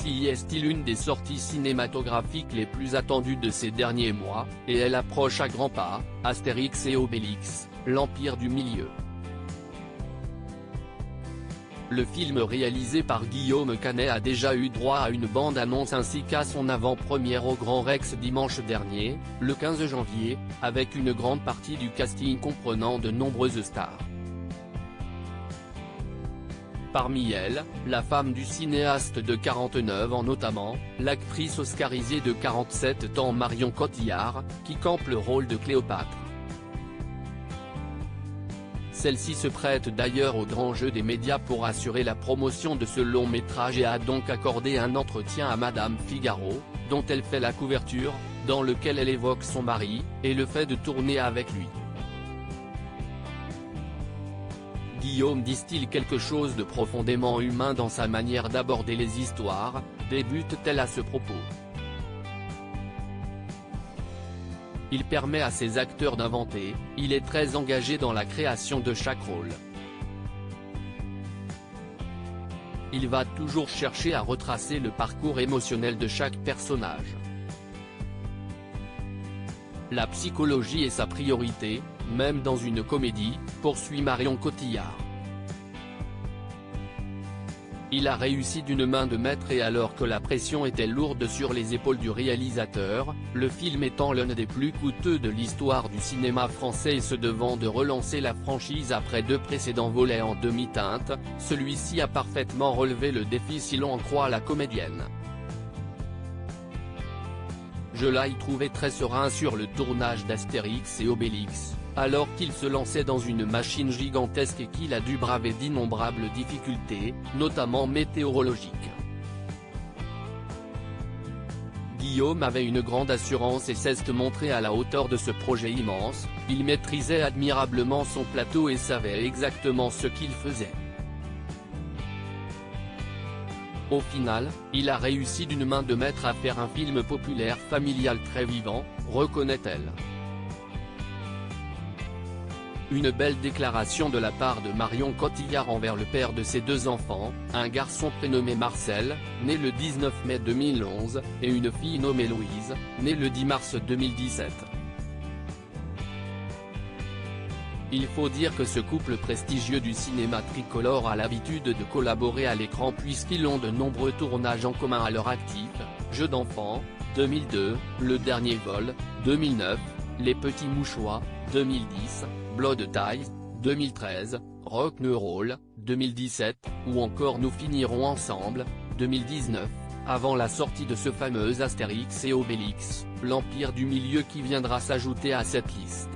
Celle-ci est l'une des sorties cinématographiques les plus attendues de ces derniers mois, et elle approche à grands pas, Astérix et Obélix, l'Empire du Milieu. Le film réalisé par Guillaume Canet a déjà eu droit à une bande-annonce ainsi qu'à son avant-première au Grand Rex dimanche dernier, le 15 janvier, avec une grande partie du casting comprenant de nombreuses stars. Parmi elles, la femme du cinéaste de 49 ans notamment, l'actrice oscarisée de 47 ans Marion Cotillard, qui campe le rôle de Cléopâtre. Celle-ci se prête d'ailleurs au grand jeu des médias pour assurer la promotion de ce long métrage et a donc accordé un entretien à Madame Figaro, dont elle fait la couverture, dans lequel elle évoque son mari, et le fait de tourner avec lui. Guillaume distille quelque chose de profondément humain dans sa manière d'aborder les histoires, débute-t-elle à ce propos. Il permet à ses acteurs d'inventer, il est très engagé dans la création de chaque rôle. Il va toujours chercher à retracer le parcours émotionnel de chaque personnage. La psychologie est sa priorité, même dans une comédie, poursuit Marion Cotillard. Il a réussi d'une main de maître et alors que la pression était lourde sur les épaules du réalisateur, le film étant l'un des plus coûteux de l'histoire du cinéma français et se devant de relancer la franchise après 2 précédents volets en demi-teinte, celui-ci a parfaitement relevé le défi si l'on en croit la comédienne. Je l'ai trouvé très serein sur le tournage d'Astérix et Obélix, alors qu'il se lançait dans une machine gigantesque et qu'il a dû braver d'innombrables difficultés, notamment météorologiques. Guillaume avait une grande assurance et s'est montré à la hauteur de ce projet immense, il maîtrisait admirablement son plateau et savait exactement ce qu'il faisait. Au final, il a réussi d'une main de maître à faire un film populaire familial très vivant, reconnaît-elle. Une belle déclaration de la part de Marion Cotillard envers le père de ses 2 enfants, un garçon prénommé Marcel, né le 19 mai 2011, et une fille nommée Louise, née le 10 mars 2017. Il faut dire que ce couple prestigieux du cinéma tricolore a l'habitude de collaborer à l'écran puisqu'ils ont de nombreux tournages en commun à leur actif, Jeux d'enfants, 2002, Le Dernier Vol, 2009, Les Petits Mouchoirs, 2010, Blood Ties, 2013, Rock'n'Roll, 2017, ou encore Nous finirons ensemble, 2019, avant la sortie de ce fameux Astérix et Obélix, l'Empire du Milieu qui viendra s'ajouter à cette liste.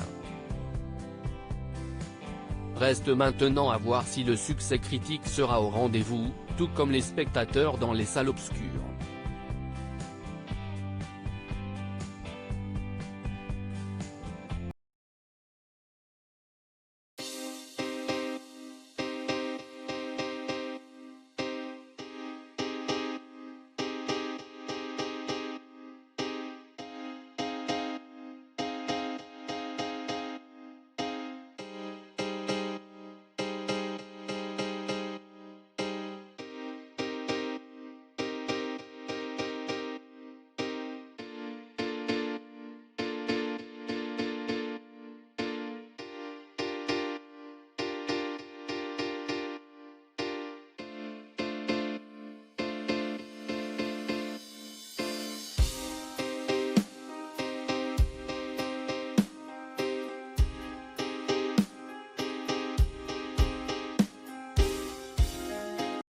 Reste maintenant à voir si le succès critique sera au rendez-vous, tout comme les spectateurs dans les salles obscures.